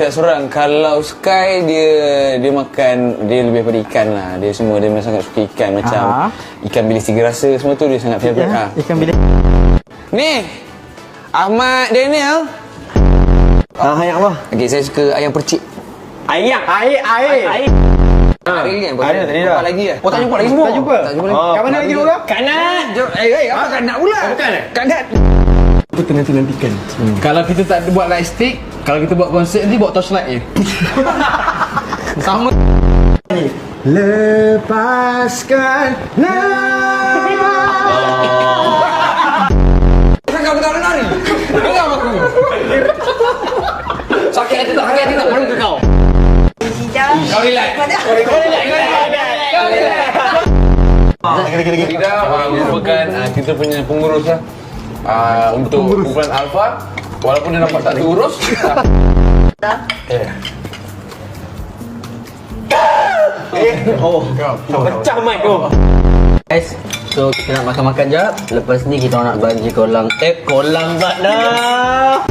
Tak seorang. Kalau Sky dia makan, dia lebih pada ikan lah. Dia memang sangat suka ikan. Macam ikan bilis tiga rasa semua tu dia sangat favourite. Ikan bilis. Ni Ahmad Daniel. Ayam apa? Okey, saya suka ayam percik. Ayam. Air. Ada lagi kan? Ada tadi dah. Lagi lah. Oh, tak jumpa lagi semua. Tak jumpa. Kat mana lagi dulu? Kanat. Apa kanat pula? Bukan. Kanat. Kita nantikan. Kalau kita tak buat light stick, kalau kita buat konsert ni buat torchlight je. Sama. Lepaskan Kan kau tak nari. Dengar aku. Sakit hati tak malu ke kau? Kau relax. Kita merupakan kita punya pengurus lah. Untuk kumpulan Alpha. Walaupun dia nampak tak diurus. Pecah mic tu. Guys, so kita nak makan-makan jap. Lepas ni kita nak bungee kolang. Kolang tak dah.